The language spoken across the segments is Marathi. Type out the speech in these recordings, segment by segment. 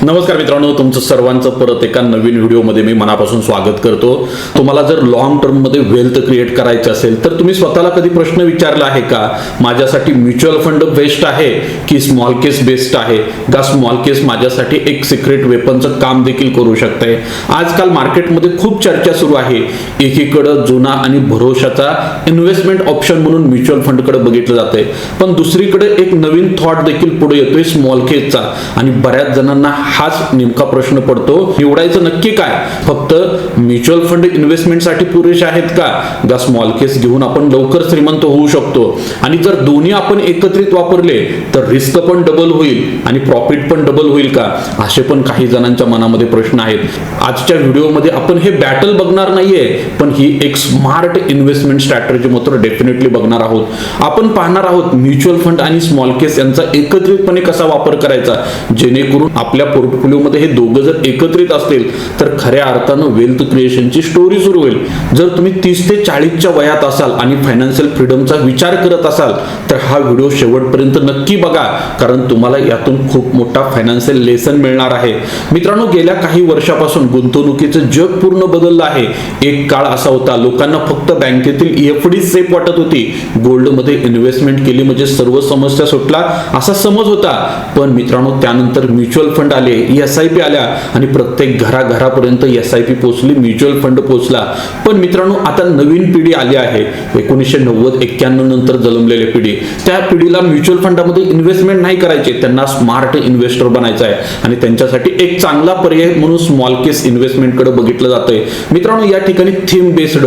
नमस्कार मित्रांनो, तुमचं सर्वांचं परत एका नवीन व्हिडिओमध्ये मी मनापासून स्वागत करतो। तुम्हाला जर लॉंग टर्म मध्ये वेल्थ क्रिएट करायचं असेल तर तुम्ही स्वतःला कधी प्रश्न विचारला आहे का, माझ्यासाठी म्युच्युअल फंड बेस्ट आहे की स्मॉल केस बेस्ट आहे का? स्मॉल केस माझ्यासाठी एक सिक्रेट वेपनचं काम देखील करू शकते। आजकाल मार्केटमध्ये खूप चर्चा सुरू आहे। एकीकडे जुना आणि भरोशाचा इन्व्हेस्टमेंट ऑप्शन म्हणून म्युच्युअल फंडकडे बघितलं जाते, पण दुसरीकडे एक नवीन थॉट देखील पुढे येतोय स्मॉल केसचा, आणि बऱ्याच जणांना हाच नेमका प्रश्न पडतो, निवडायचं नक्की काय? फक्त म्युच्युअल फंड इन्व्हेस्टमेंटसाठी पुरेसे आहेत का स्मॉल केस घेऊन आपण लवकर श्रीमंत होऊ शकतो? आणि जर दोन्ही आपण एकत्रित वापरले तर रिस्क पण डबल होईल आणि प्रॉफिट पण डबल होईल का? असे पण काही जणांच्या मनामध्ये प्रश्न आहेत। आजच्या व्हिडिओमध्ये आपण हे बॅटल बघणार नाहीये, पण ही एक स्मार्ट इन्व्हेस्टमेंट स्ट्रॅटेजी मात्र डेफिनेटली बघणार आहोत। आपण पाहणार आहोत म्युच्युअल फंड आणि स्मॉल केस यांचा एकत्रितपणे कसा वापर करायचा, जेणेकरून आपल्या पोर्टफोलिओमध्ये हे दोघं जर एकत्रित असतील तर खऱ्या अर्थानं वेल्थ क्रिएशनची स्टोरी सुरू होईल। जर तुम्ही 30 ते 40च्या वयात असाल आणि फायनान्शियल फ्रीडमचा विचार करत असाल तर हा व्हिडिओ शेवटपर्यंत नक्की बघा, कारण तुम्हाला यातून खूप मोठा फायनान्शियल लेसन मिळणार आहे। मित्रांनो, गेल्या काही वर्षापासून गुंतवणुकीचं जग पूर्ण बदललं आहे। एक काळ असा होता, लोकांना फक्त बँकेतील एफडी सेफ वाटत होती, गोल्डमध्ये इन्व्हेस्टमेंट केली म्हणजे सर्व समस्या सुटला असा समज होता। पण मित्रांनो, त्यानंतर म्युच्युअल फंड आले, एसआयपी आल्या आणि प्रत्येक घराघरापर्यंत एसआयपी पोहोचली, म्युच्युअल फंड पोहोचला। पण मित्रांनो, आता नवीन पिढी आली आहे, 1990-91 नंतर जन्मलेली पिढी। त्या पिढीला म्युच्युअल फंडामध्ये इन्व्हेस्टमेंट नाही करायचे, त्यांना स्मार्ट इन्व्हेस्टर बनायचं आहे आणि त्यांच्यासाठी एक चांगला पर्याय म्हणून स्मॉल केस इन्व्हेस्टमेंट कडे बघितलं जातंय। मित्रांनो, या ठिकाणी थीम बेस्ड,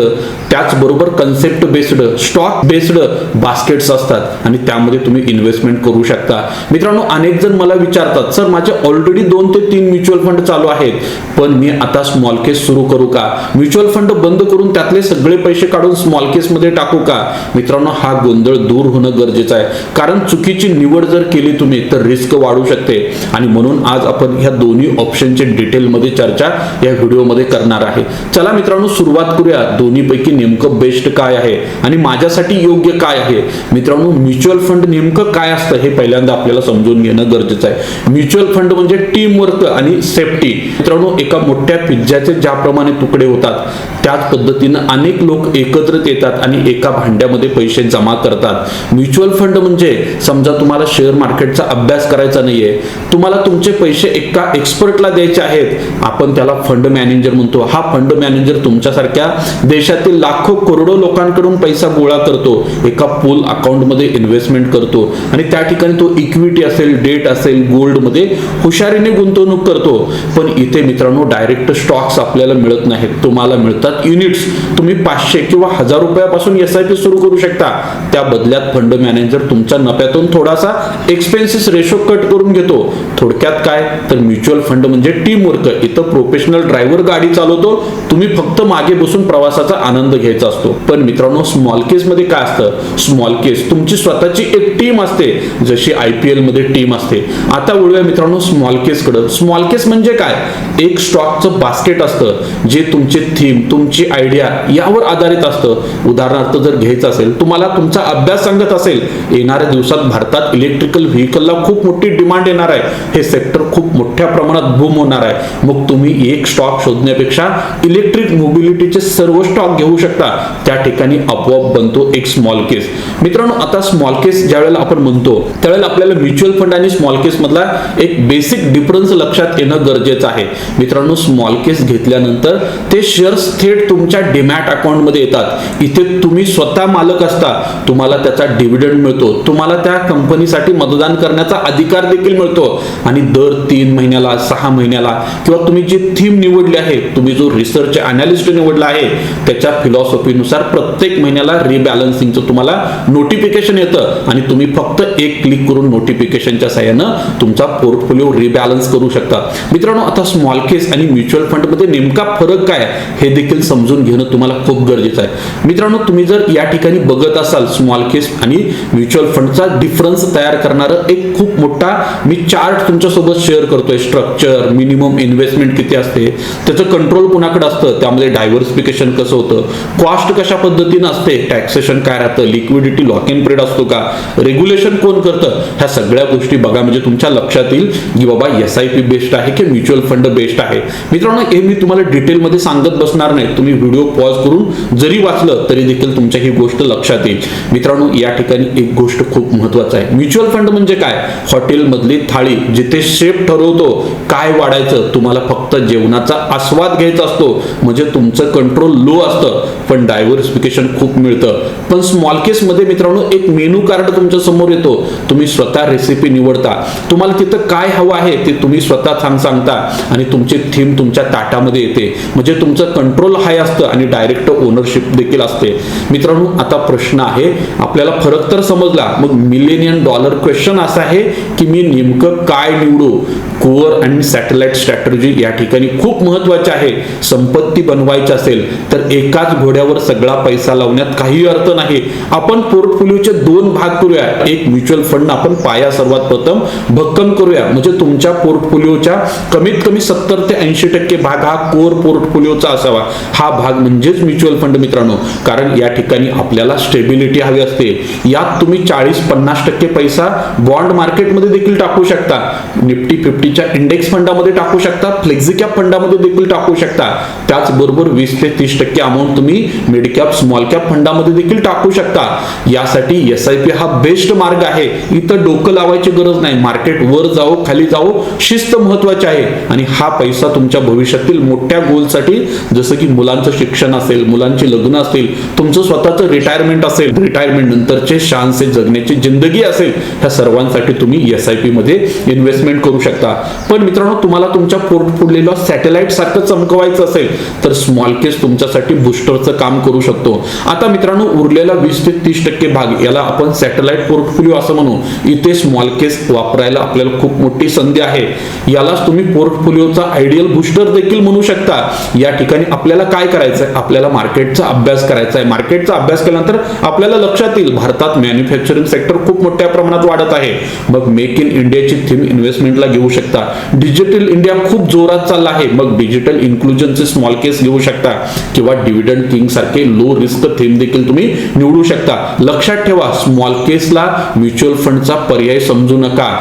त्याचबरोबर concept based, stock based baskets असतात आणि त्यामध्ये तुम्ही इन्व्हेस्टमेंट करू शकता। मित्रांनो, अनेक जण मला विचारतात, सर माझे ऑलरेडी 2 ते 3 म्युच्युअल फंड चालू आहेत, पण मी आता स्मॉल केस सुरू करू का? म्युच्युअल फंड बंद करून त्यातले सगळे पैसे काढून स्मॉल केस मध्ये टाकू का? मित्रांनो, हा गोंधळ दूर होणं गरजेचं आहे, कारण चुकीची निवड जर केली तुम्ही तर रिस्क वाढू शकते। आणि म्हणून आज आपण ह्या दोन्ही ऑप्शनचे डिटेलमध्ये चर्चा या व्हिडिओमध्ये करणार आहे। चला मित्रांनो, सुरुवात करूया। दोन्हीपैकी नेमकं बेस्ट काय आहे आणि माझ्यासाठी योग्य काय आहे? मित्रांनो, म्युच्युअल फंड नेमकं काय असतं हे पहिल्यांदा आपल्याला समजून घेणं गरजेचं आहे। म्युच्युअल फंड म्हणजे टीम वर्क आणि सेफ्टी। मित्रांनो, एका मोठ्या पिझ्झाचे ज्याप्रमाणे तुकडे होतात त्याच पद्धतीनं अनेक लोक एकत्रित येतात आणि एका भांड्यामध्ये पैसे जमा करतात। म्युच्युअल फंड म्हणजे समजा तुम्हाला शेअर मार्केटचा अभ्यास करायचा नाहीये, तुम्हाला तुमचे पैसे एका एक्सपर्टला द्यायचे आहेत, आपण त्याला फंड मॅनेजर म्हणतो। हा फंड मॅनेजर तुमच्यासारख्या देशातील लाखो करोडो लोकांकडून पैसा गोळा करतो, एका पूल अकाउंट मध्ये इन्व्हेस्टमेंट करतो आणि त्या ठिकाणी तो इक्विटी असेल, डेट असेल, गोल्ड मध्ये हुशारीने गुंतवणूक करतो। पण इथे मित्रांनो, डायरेक्ट स्टॉक्स आपल्याला मिळत नाहीत, तुम्हाला मिळतात युनिट्स। तुम्ही 500 किंवा 1000 रुपयापासून एसआयपी सुरू करू शकता, त्या बदल्यात फंड मॅनेजर तुमच्या नफ्यातून थोडासा एक्सपेन्सेस रेशो कट करून घेतो। थोडक्यात काय तर म्युच्युअल फंड म्हणजे टीम वर्क। इथं प्रोफेशनल ड्रायव्हर गाडी चालवतो, तुम्ही फक्त मागे बसून प्रवासाचा आनंद घ्यायचा असतो। पण मित्रांनो, स्मॉल केस मध्ये काय असतं? स्मॉल केस तुमची स्वतःची एक टीम असते, जशी IPL मध्ये टीम असते। आता वळूया मित्रांनो स्मॉल केस कडे। स्मॉल केस म्हणजे काय? एक स्टॉकचं बास्केट असतं जे तुमचे थीम, तुमची आयडिया यावर आधारित असतं। उदाहरणार्थ जर घ्यायचं असेल, तुम्हाला तुमचा अभ्यास सांगत असेल, येणाऱ्या दिवसात भारतात इलेक्ट्रिकल व्हेकलला खूप मोठी डिमांड येणार आहे, हे सेक्टर खूप मोठ्या प्रमाणात बूम होणार आहे, मग तुम्ही एक स्टॉक शोधण्यापेक्षा इलेक्ट्रिक मोबिलिटीचे सर्व स्टॉक घेऊ शकता। त्या ठिकाणी आपोआप बनतो एक स्मॉल केस। मित्रांनो, आता स्मॉल केस ज्यावेळेला आपण म्हणतो त्यावेळेला आपल्याला म्युच्युअल फंड आणि स्मॉल केस मधला एक बेसिक डिफरन्स लक्षात येणं गरजेचं आहे। मित्रांनो, स्मॉल केस घेतल्यानंतर ते शेअर्स थेट तुमच्या डीमॅट अकाउंट मध्ये येतात। इथे तुम्ही स्वतः मालक असता, तुम्हाला त्याचा डिव्हिडंड मिळतो, तुम्हाला त्या कंपनीसाठी मतदान करण्याचा अधिकार देखील मिळतो आणि दर 3 महिन्याला, 6 महिन्याला किंवा तुम्ही जी थीम निवडली आहे, तुम्ही जो रिसर्च अनालिस्ट निवडला आहे, त्याच्या फिलॉसॉफीनुसार प्रत्येक महिन्याला रिबॅलन्सिंगचं तुम्हाला नोटिफिकेशन येतं आणि तुम्ही फक्त एक क्लिक करून नोटिफिकेशनच्या साहाय्यानं तुमचा पोर्टफोलिओ रिबॅलन्स करू शकता। मित्रांनो, आता स्मॉल केस आणि म्युच्युअल फंड मध्ये नेमका फरक काय हे देखील समजून घेणं तुम्हाला खूप गरजेचं आहे। मित्रांनो, तुम्ही जर या ठिकाणी बघत असाल स्मॉल केस आणि म्युच्युअल फंडचा डिफरन्स तयार करणारा एक खूप मोठा मी चार्ट तुमच्या सोबत शेअर करतोय, स्ट्रक्चर, मिनिमम इन्व्हेस्टमेंट किती असते, त्याचं कंट्रोल कुणाकडे असतं, त्यामध्ये डायव्हर्सिफिकेशन कसं होतं, कॉस्ट कशा पद्धतीनं असते, टॅक्सेशन काय राहतं, लिक्विडिटी लॉक इन पिरियड असतो का, रेग्युलेशन कोण करतं, ह्या सगळ्या गोष्टी बघा. म्हणजे तुमच्या लक्षात येईल की बाबा SIP बेस्ड आहे की म्युच्युअल फंड बेस्ड आहे. मित्रांनो, हे मी तुम्हाला डिटेलमध्ये सांगत बसणार नाही. तुम्ही व्हिडिओ पॉज करून जरी वाचलं तरी देखील तुमच्या ही गोष्ट लक्षात येईल. मित्रांनो, या ठिकाणी एक गोष्ट खूप महत्वाचं आहे. म्युच्युअल फंड म्हणजे काय? हॉटेल मधली थाळी, जिथे शेफ ठरवतो काय वाढायचं, तुम्हाला फक्त जेवणाचा आस्वाद घ्यायचा असतो. म्हणजे तुमचं कंट्रोल लो असतं, पण डायव्हर्सिफिकेशन खूप मिळतं. पण स्मॉल केस मध्ये मित्रांनो, एक मेनू कार्ड तुमच्या समोर येतो. तुम्ही स्वतः रेसिपी निवडता, तुम्हाला तिथं काय हवं आहे ते तुम्ही स्वतः सांगता आणि तुमची थीम तुमच्या ताटामध्ये येते. म्हणजे तुमचं कंट्रोल हाय असतं आणि डायरेक्ट ओनरशिप देखील असते. मित्रांनो, आता प्रश्न आहे, आपल्याला फरक तर समजला. मग $1,000,000 क्वेश्चन असा आहे की मी नेमकं काय निवडू? कोअर आणि सॅटेलाइट स्ट्रॅटेजी या ठिकाणी खूप महत्वाचे आहे. संपत्ती बनवायची असेल तर एकाच घोड्यावर सगळा पैसा लावण्यात काही अर्थ नाही. आपण पोर्टफोलिओचे 2 भाग करूया. एक म्युच्युअल फंड आपण पाया सर्वात प्रथम भक्कम करूया. म्हणजे तुमच्या पोर्टफोलिओच्या कमीत कमी 70 ते 80% भाग हा कोर पोर्टफोलिओचा असावा. हा भाग म्हणजेच म्युच्युअल फंड मित्रांनो. कारण या ठिकाणी आपल्याला स्टेबिलिटी हवी असते. यात तुम्ही 40-50% पैसा बॉन्ड मार्केटमध्ये देखील टाकू शकता, निफ्टी 50च्या इंडेक्स फंडामध्ये टाकू शकता, फ्लेक्सी कॅप फंडामध्ये देखील टाकू शकता. त्याचबरोबर 20 ते 30% अमाऊंट तुम्ही मिड कॅप स्मॉल कॅप फंडामध्ये देखील टाकू शकता. यासाठी SIP हा बेस्ट मार्ग आहे. इथं डोकं लावायची गरज नाही. मार्केट वर जाओ खाली जाओ, शिस्त महत्वाची आहे. आणि हा पैसा तुमच्या भविष्यातील मोठ्या गोलसाठी, जसं की मुलांचं शिक्षण असेल, मुलांची लग्न असतील, तुमचं स्वतःचं रिटायरमेंट असेल, रिटायरमेंट नंतरचे शानसे जगण्याची जिंदगी असेल, ह्या सर्वांसाठी तुम्ही SIP मध्ये इन्व्हेस्टमेंट करू शकता. पण मित्रांनो, तुम्हाला तुमच्या पोर्टफोलिओला सॅटेलाइट सारखं चमकवायचं असेल तर स्मॉल केस तुमच्यासाठी बुस्टरचं काम करू शकतो. आता मित्रांनो, उरलेला 20 ते 30% भाग, याला आपण सॅटेलाइट पोर्टफोलिओ असं म्हणू. इथे स्मॉल केस वापरायला आपल्याला खूप मोठी संधी आहे. यालाच तुम्ही पोर्टफोलिओचा आयडियल बुस्टर देखील म्हणू शकता. या ठिकाणी आपल्याला काय करायचं आहे? आपल्याला मार्केटचा अभ्यास करायचा आहे. मार्केटचा अभ्यास केल्यानंतर आपल्याला लक्षात येईल भारतात मॅन्युफॅक्चरिंग सेक्टर खूप मोठ्या प्रमाणात वाढत आहे. मग मेक इन इंडियाची थीम इन्व्हेस्टमेंटला घेऊ शकता. डिजिटल इंडिया खूप जोरात चालला आहे, मग डिजिटल इन्क्लुजनचे स्मॉल केस घेऊ शकता. किंवा डिव्हिडंड किंग सारखे लो रिस्क थीम देखील तुम्ही निवडू शकता. लक्षात ठेवा, स्मॉल केसला म्युच्युअल फंडचा पर्याय समजू नका.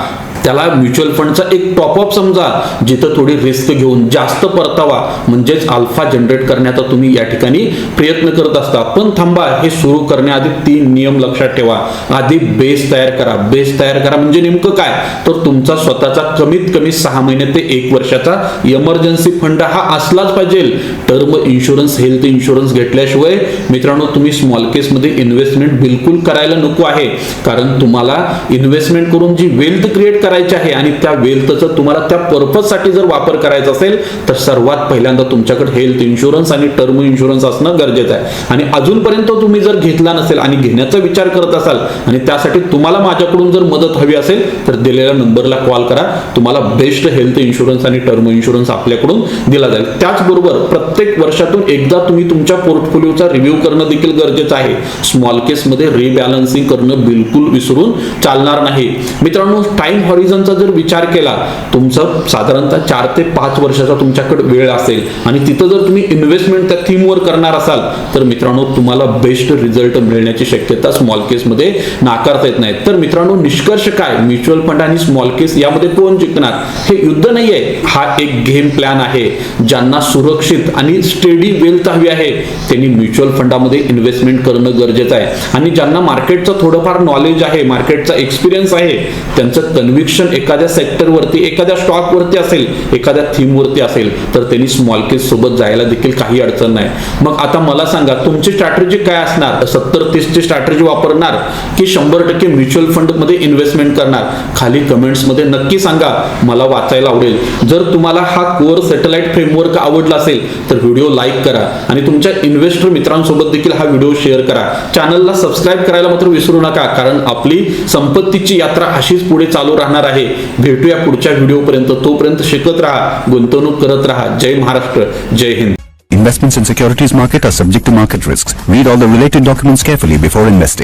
त्याला म्युच्युअल फंडचा एक टॉपअप समजा, जिथं थोडी रिस्क घेऊन जास्त परतावा म्हणजेच अल्फा जनरेट करण्याचा तुम्ही या ठिकाणी प्रयत्न करत असता. पण थांबा, हे सुरू करण्याआधी 3 नियम लक्षात ठेवा. आधी बेस तयार करा. बेस तयार करा म्हणजे नेमकं काय? तर तुमचा स्वतःचा कमीत कमी 6 महिने ते 1 वर्षाचा इमर्जन्सी फंड हा असलाच पाहिजे. टर्म इन्शुरन्स, हेल्थ इन्शुरन्स घेतल्याशिवाय मित्रांनो तुम्ही स्मॉल केस मध्ये इन्व्हेस्टमेंट बिलकुल करायला नको आहे. कारण तुम्हाला इन्व्हेस्टमेंट करून जी वेल्थ क्रिएट करायची आहे आणि त्या वेल्थचा तुम्हाला त्या पर्पज साठी जर वापर करायचा असेल तर सर्वात पहिल्यांदा तुमच्याकडे हेल्थ इन्शुरन्स आणि टर्म इन्शुरन्स असणं गरजेचं आहे. आणि अजूनपर्यंत तुम्ही जर घेतला नसेल आणि घेण्याचा विचार करत असाल आणि त्यासाठी तुम्हाला माझ्याकडून जर मदत हवी असेल तर दिलेल्या नंबरला कॉल करा. तुम्हाला बेस्ट हेल्थ इन्शुरन्स आणि टर्म इन्शुरन्स आपल्याकडून दिला जाईल. त्याचबरोबर प्रत्येक वर्षातून एकदा तुम्ही तुमच्या पोर्टफोलिओचा रिव्ह्यू करणं देखील गरजेचं आहे. स्मॉल केस मध्ये रिबॅलन्सिंग करणं बिलकुल विसरून चालणार नाही. मित्रांनो, टाइम हॉरिझनचा जर विचार केला, तुमचं साधारणतः 4 ते 5 वर्षाचा तुमच्याकडे वेळ असेल आणि तिथं जर तुम्ही इन्व्हेस्टमेंट त्या थीमवर करणार असाल तर मित्रांनो तुम्हाला बेस्ट रिझल्ट मिळण्याची शक्यता स्मॉल केस मध्ये नाकारता येत नाही. तर मित्रांनो, निष्कर्ष काय? म्युच्युअल फंड आणि स्मॉल केस यामध्ये कोण जिंकणार? हे युद्ध नाहीये, हा एक गेम प्लॅन आहे. ज्यांना सुरक्षित आणि स्टेडी वेल्थ हवी आहे त्यांनी म्युच्युअल फंडामध्ये इन्व्हेस्टमेंट करणं गरजेचं आहे. आणि ज्यांना मार्केटचं थोडंफार नॉलेज आहे, मार्केटचा एक्सपिरियन्स आहे, त्यांचं कन्व्हिक्शन एखाद्या सेक्टरवरती, एखाद्या स्टॉकवरती असेल, एखाद्या थीमवरती असेल तर त्यांनी स्मॉल केस सोबत जायला देखील काही अडचण नाही. मग आता मला सांगा, तुमची स्ट्रॅटेजी काय असणार? 70-30 ची स्ट्रॅटेजी वापरणार की 100% म्युच्युअल फंड मध्ये इन्व्हेस्टमेंट करणार? खाली कमेंट्स मध्ये नक्की सांगा, मला वाचायला आवडेल. जर तुम्हाला हा कोर सॅटेलाइट फ्रेमवर्क आवडला असेल तर व्हिडिओ लाईक करा आणि तुमच्या इन्व्हेस्टर मित्रांसोबत देखील हा व्हिडिओ शेअर करा. चॅनलला सबस्क्राईब करायला मात्र विसरू नका, कारण आपली संपत्तीची यात्रा अशीच पुढे चालू राहणार आहे. भेटूया पुढच्या व्हिडिओपर्यंत. तोपर्यंत शिकत राहा, गुंतवणूक करत राहा. जय महाराष्ट्र, जय Hind. Investments in securities market are subject to market risks. Read all the related documents carefully before investing.